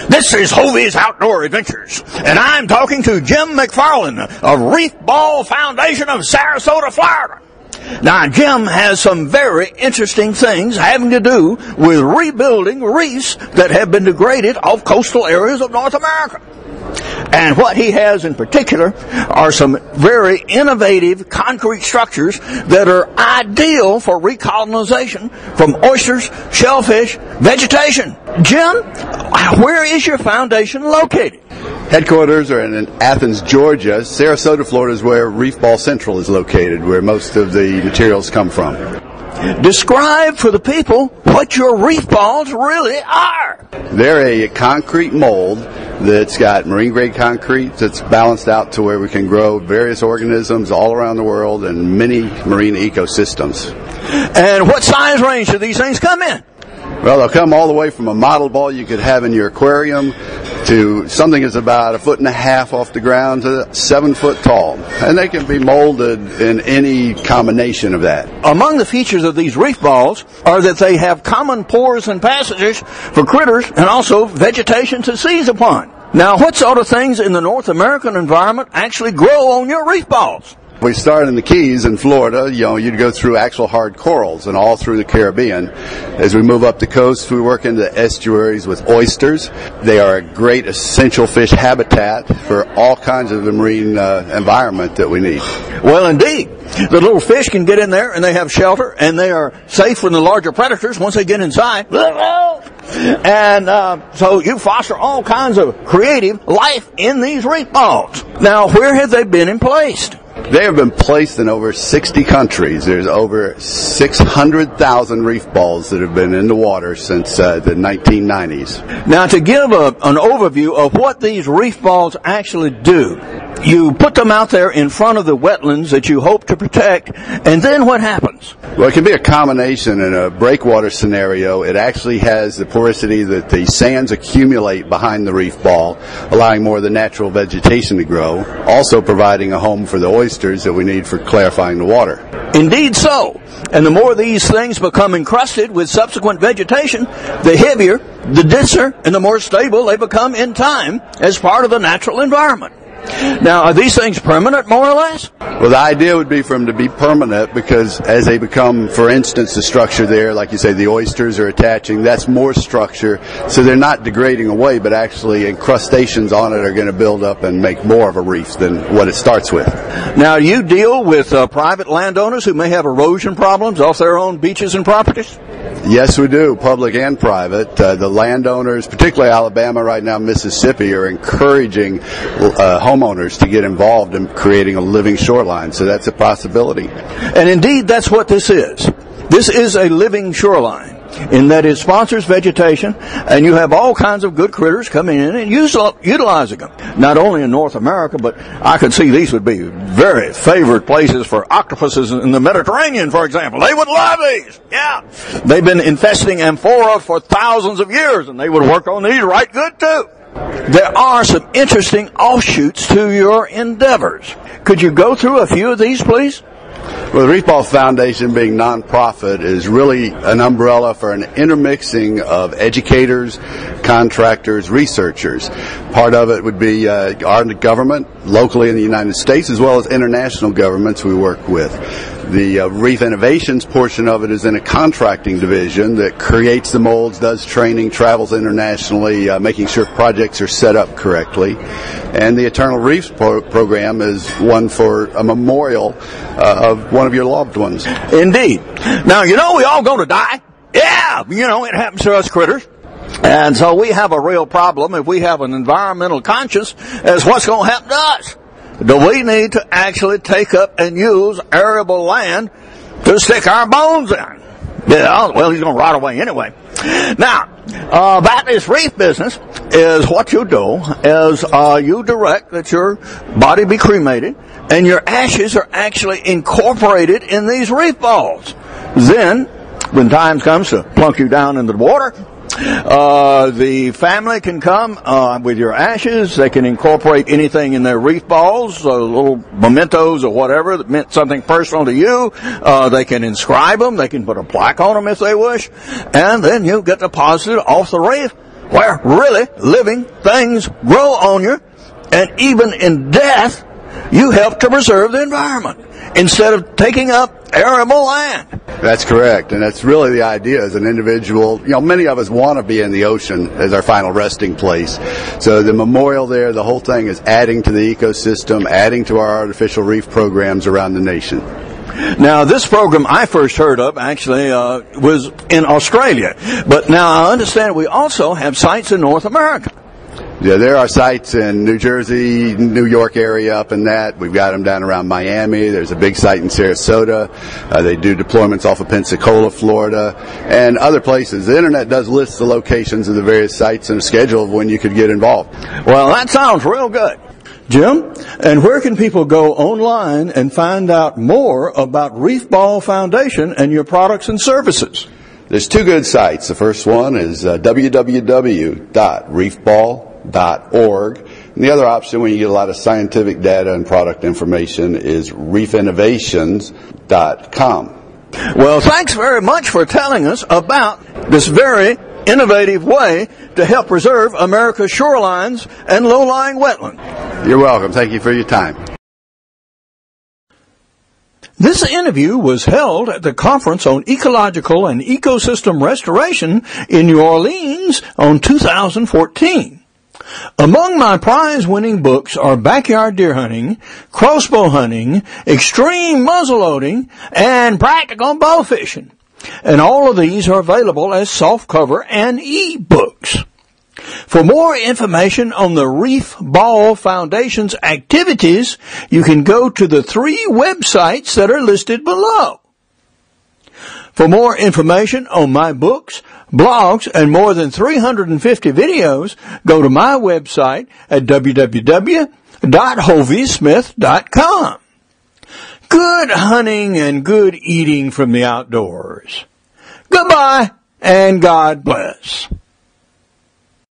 This is Hovey's Outdoor Adventures, and I'm talking to Jim McFarland of Reef Ball Foundation of Sarasota, Florida. Now, Jim has some very interesting things having to do with rebuilding reefs that have been degraded off coastal areas of North America. And what he has in particular are some very innovative concrete structures that are ideal for recolonization from oysters, shellfish, vegetation. Jim, where is your foundation located? Headquarters are in Athens, Georgia. Sarasota, Florida is where Reef Ball Central is located, where most of the materials come from. Describe for the people what your reef balls really are. They're a concrete mold that's got marine-grade concrete that's balanced out to where we can grow various organisms all around the world and many marine ecosystems. And what size range do these things come in? Well, they'll come all the way from a model ball you could have in your aquarium to something that's about 1.5 feet off the ground to 7 foot tall. And they can be molded in any combination of that. Among the features of these reef balls are that they have common pores and passages for critters and also vegetation to seize upon. Now, what sort of things in the North American environment actually grow on your reef balls? We start in the Keys in Florida. You'd go through actual hard corals and all through the Caribbean. As we move up the coast, we work into estuaries with oysters. They are a great essential fish habitat for all kinds of the marine environment that we need. Well, indeed. The little fish can get in there and they have shelter and they are safe from the larger predators once they get inside. And so you foster all kinds of creative life in these reef balls. Now, where have they been placed? They have been placed in over 60 countries. There's over 600,000 reef balls that have been in the water since the 1990s. Now, to give an overview of what these reef balls actually do, you put them out there in front of the wetlands that you hope to protect, and then what happens? Well, it can be a combination. In a breakwater scenario, it actually has the porosity that the sands accumulate behind the reef ball, allowing more of the natural vegetation to grow, also providing a home for the oysters that we need for clarifying the water. Indeed so. And the more these things become encrusted with subsequent vegetation, the heavier, the denser, and the more stable they become in time as part of the natural environment. Now, are these things permanent, more or less? Well, the idea would be for them to be permanent because as they become, for instance, the structure there, like you say, the oysters are attaching, that's more structure, so they're not degrading away, but actually incrustations on it are going to build up and make more of a reef than what it starts with. Now, you deal with private landowners who may have erosion problems off their own beaches and properties? Yes, we do, public and private. The landowners, particularly Alabama right now, Mississippi, are encouraging homeowners to get involved in creating a living shoreline, so that's a possibility. And indeed, that's what this is. This is a living shoreline in that it sponsors vegetation, and you have all kinds of good critters coming in and utilizing them. Not only in North America, but I could see these would be very favored places for octopuses in the Mediterranean, for example. They would love these. Yeah. They've been infesting amphora for thousands of years, and they would work on these right good, too. There are some interesting offshoots to your endeavors. Could you go through a few of these, please? Well, the Reef Ball Foundation, being nonprofit, is really an umbrella for an intermixing of educators, contractors, researchers. Part of it would be our government, locally in the United States, as well as international governments we work with. The Reef Innovations portion of it is in a contracting division that creates the molds, does training, travels internationally, making sure projects are set up correctly. And the Eternal Reefs program is one for a memorial of one of your loved ones. Indeed. Now, we all going to die. Yeah, it happens to us critters. And so we have a real problem if we have an environmental conscience as what's going to happen to us. Do we need to actually take up and use arable land to stick our bones in? Yeah, well, he's going to rot away anyway. Now, about this reef business is what you do is you direct that your body be cremated and your ashes are actually incorporated in these reef balls. Then, when time comes to plunk you down into the water, the family can come with your ashes. They can incorporate anything in their reef balls, little mementos or whatever that meant something personal to you. They can inscribe them. They can put a plaque on them if they wish. And then you get deposited off the reef where really living things grow on you, and even in death, you help to preserve the environment instead of taking up arable land. That's correct, and that's really the idea as an individual. Many of us want to be in the ocean as our final resting place. So the memorial there, the whole thing is adding to the ecosystem, adding to our artificial reef programs around the nation. Now, this program I first heard of actually was in Australia, but now I understand we also have sites in North America. Yeah, there are sites in New Jersey, New York area up in that. We've got them down around Miami. There's a big site in Sarasota. They do deployments off of Pensacola, Florida, and other places. The Internet does list the locations of the various sites and a schedule of when you could get involved. Well, that sounds real good. Jim, and where can people go online and find out more about Reef Ball Foundation and your products and services? There's two good sites. The first one is www.reefball.org. And the other option, when you get a lot of scientific data and product information, is reefinnovations.com. Well, thanks very much for telling us about this very innovative way to help preserve America's shorelines and low-lying wetlands. You're welcome. Thank you for your time. This interview was held at the Conference on Ecological and Ecosystem Restoration in New Orleans on 2014. Among my prize-winning books are Backyard Deer Hunting, Crossbow Hunting, Extreme Muzzleloading, and Practical Bow Fishing. And all of these are available as softcover and e-books. For more information on the Reef Ball Foundation's activities, you can go to the 3 websites that are listed below. For more information on my books, blogs, and more than 350 videos, go to my website at www.hoviesmith.com. Good hunting and good eating from the outdoors. Goodbye, and God bless.